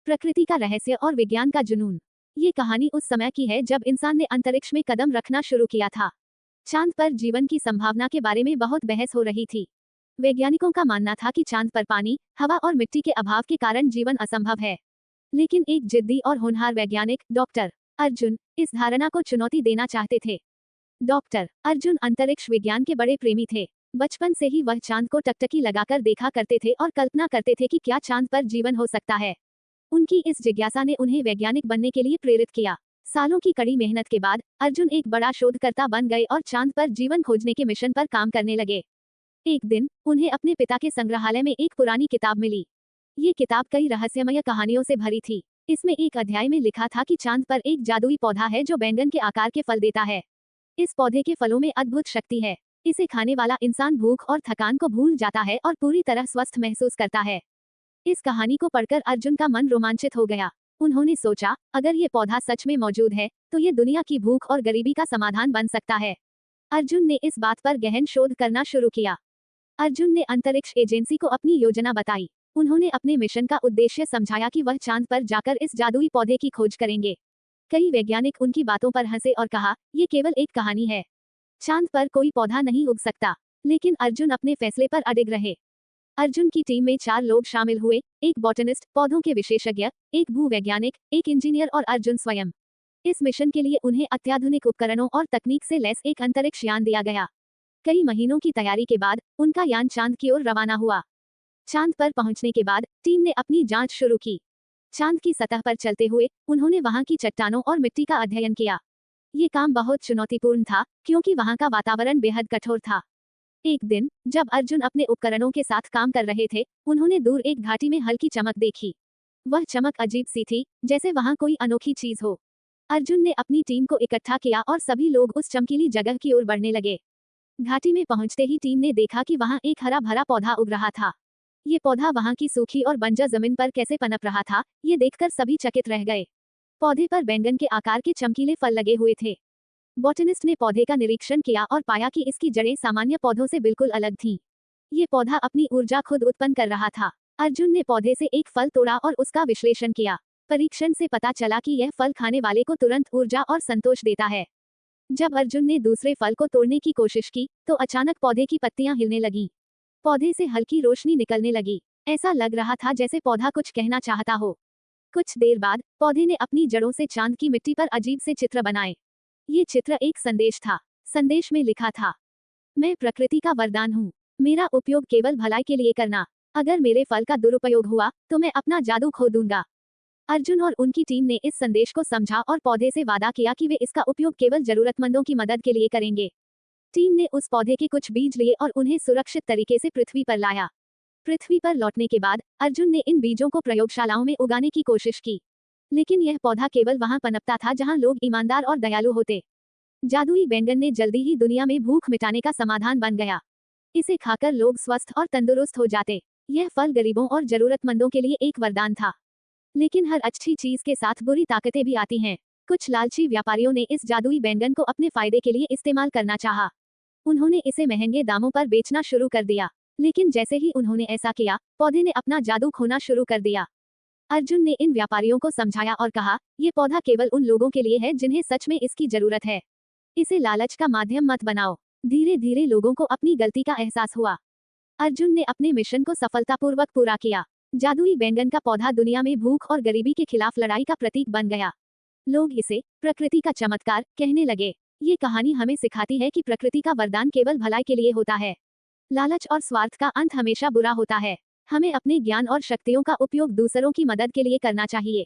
प्रकृति का रहस्य और विज्ञान का जुनून। ये कहानी उस समय की है जब इंसान ने अंतरिक्ष में कदम रखना शुरू किया था। चांद पर जीवन की संभावना के बारे में बहुत बहस हो रही थी। वैज्ञानिकों का मानना था कि चांद पर पानी, हवा और मिट्टी के अभाव के कारण जीवन असंभव है। लेकिन एक जिद्दी और होनहार वैज्ञानिक डॉक्टर अर्जुन इस धारणा को चुनौती देना चाहते थे। डॉक्टर अर्जुन अंतरिक्ष विज्ञान के बड़े प्रेमी थे। बचपन से ही वह चांद को टकटकी लगाकर देखा करते थे और कल्पना करते थे कि क्या चांद पर जीवन हो सकता है। उनकी इस जिज्ञासा ने उन्हें वैज्ञानिक बनने के लिए प्रेरित किया। सालों की कड़ी मेहनत के बाद अर्जुन एक बड़ा शोधकर्ता बन गए और चांद पर जीवन खोजने के मिशन पर काम करने लगे। एक दिन उन्हें अपने पिता के संग्रहालय में एक पुरानी किताब मिली। ये किताब कई रहस्यमय कहानियों से भरी थी। इसमें एक अध्याय में लिखा था कि चांद पर एक जादुई पौधा है जो बैंगन के आकार के फल देता है। इस पौधे के फलों में अद्भुत शक्ति है। इसे खाने वाला इंसान भूख और थकान को भूल जाता है और पूरी तरह स्वस्थ महसूस करता है। इस कहानी को पढ़कर अर्जुन का मन रोमांचित हो गया। उन्होंने सोचा, अगर ये पौधा सच में मौजूद है तो ये दुनिया की भूख और गरीबी का समाधान बन सकता है। अर्जुन ने इस बात पर गहन शोध करना शुरू किया। अर्जुन ने अंतरिक्ष एजेंसी को अपनी योजना बताई। उन्होंने अपने मिशन का उद्देश्य समझाया कि वह चांद पर जाकर इस जादुई पौधे की खोज करेंगे। कई वैज्ञानिक उनकी बातों पर हंसे और कहा, ये केवल एक कहानी है। चांद पर कोई पौधा नहीं उग सकता। लेकिन अर्जुन अपने फैसले पर अडिग रहे। अर्जुन की टीम में 4 लोग शामिल हुए, एक बॉटनिस्ट, पौधों के विशेषज्ञ, एक भूवैज्ञानिक, एक इंजीनियर और अर्जुन स्वयं। इस मिशन के लिए उन्हें अत्याधुनिक उपकरणों और तकनीक से लैस एक अंतरिक्ष यान दिया गया। कई महीनों की तैयारी के बाद उनका यान चांद की ओर रवाना हुआ। चांद पर पहुंचने के बाद टीम ने अपनी जांच शुरू की। चांद की सतह पर चलते हुए उन्होंने वहां की चट्टानों और मिट्टी का अध्ययन किया। ये काम बहुत चुनौतीपूर्ण था क्योंकि वहां का वातावरण बेहद कठोर था। एक दिन जब अर्जुन अपने उपकरणों के साथ काम कर रहे थे, उन्होंने दूर एक घाटी में हल्की चमक देखी। वह चमक अजीब सी थी, जैसे वहां कोई अनोखी चीज हो। अर्जुन ने अपनी टीम को इकट्ठा किया और सभी लोग उस चमकीली जगह की ओर बढ़ने लगे। घाटी में पहुंचते ही टीम ने देखा कि वहां एक हरा भरा पौधा उग रहा था। ये पौधा वहां की सूखी और बंजर जमीन पर कैसे पनप रहा था, ये देखकर सभी चकित रह गए। पौधे पर बैंगन के आकार के चमकीले फल लगे हुए थे। बॉटनिस्ट ने पौधे का निरीक्षण किया और पाया कि इसकी जड़ें सामान्य पौधों से बिल्कुल अलग थीं। ये पौधा अपनी ऊर्जा खुद उत्पन्न कर रहा था। अर्जुन ने पौधे से एक फल तोड़ा और उसका विश्लेषण किया। परीक्षण से पता चला कि यह फल खाने वाले को तुरंत ऊर्जा और संतोष देता है। जब अर्जुन ने दूसरे फल को तोड़ने की कोशिश की तो अचानक पौधे की पत्तियां हिलने लगीं। पौधे से हल्की रोशनी निकलने लगी। ऐसा लग रहा था जैसे पौधा कुछ कहना चाहता हो। कुछ देर बाद पौधे ने अपनी जड़ों से चांद की मिट्टी पर अजीब से चित्र बनाए। ये चित्र एक संदेश था। संदेश में लिखा था, मैं प्रकृति का वरदान हूँ। मेरा उपयोग केवल भलाई के लिए करना। अगर मेरे फल का दुरुपयोग हुआ तो मैं अपना जादू खो दूंगा। अर्जुन और उनकी टीम ने इस संदेश को समझा और पौधे से वादा किया कि वे इसका उपयोग केवल जरूरतमंदों की मदद के लिए करेंगे। टीम ने उस पौधे के कुछ बीज लिए और उन्हें सुरक्षित तरीके से पृथ्वी पर लाया। पृथ्वी पर लौटने के बाद अर्जुन ने इन बीजों को प्रयोगशालाओं में उगाने की कोशिश की। लेकिन यह पौधा केवल वहां पनपता था जहां लोग ईमानदार और दयालु होते। जादुई बैंगन ने जल्दी ही दुनिया में भूख मिटाने का समाधान बन गया। इसे खाकर लोग स्वस्थ और तंदुरुस्त हो जाते। यह फल गरीबों और जरूरतमंदों के लिए एक वरदान था। लेकिन हर अच्छी चीज के साथ बुरी ताकतें भी आती हैं। कुछ लालची व्यापारियों ने इस जादुई बैंगन को अपने फायदे के लिए इस्तेमाल करना चाहा। उन्होंने इसे महंगे दामों पर बेचना शुरू कर दिया। लेकिन जैसे ही उन्होंने ऐसा किया, पौधे ने अपना जादू खोना शुरू कर दिया। अर्जुन ने इन व्यापारियों को समझाया और कहा, ये पौधा केवल उन लोगों के लिए है जिन्हें सच में इसकी जरूरत है। इसे लालच का माध्यम मत बनाओ। धीरे धीरे लोगों को अपनी गलती का एहसास हुआ। अर्जुन ने अपने मिशन को सफलतापूर्वक पूरा किया। जादुई बैंगन का पौधा दुनिया में भूख और गरीबी के खिलाफ लड़ाई का प्रतीक बन गया। लोग इसे प्रकृति का चमत्कार कहने लगे। ये कहानी हमें सिखाती है कि प्रकृति का वरदान केवल भलाई के लिए होता है। लालच और स्वार्थ का अंत हमेशा बुरा होता है। हमें अपने ज्ञान और शक्तियों का उपयोग दूसरों की मदद के लिए करना चाहिए।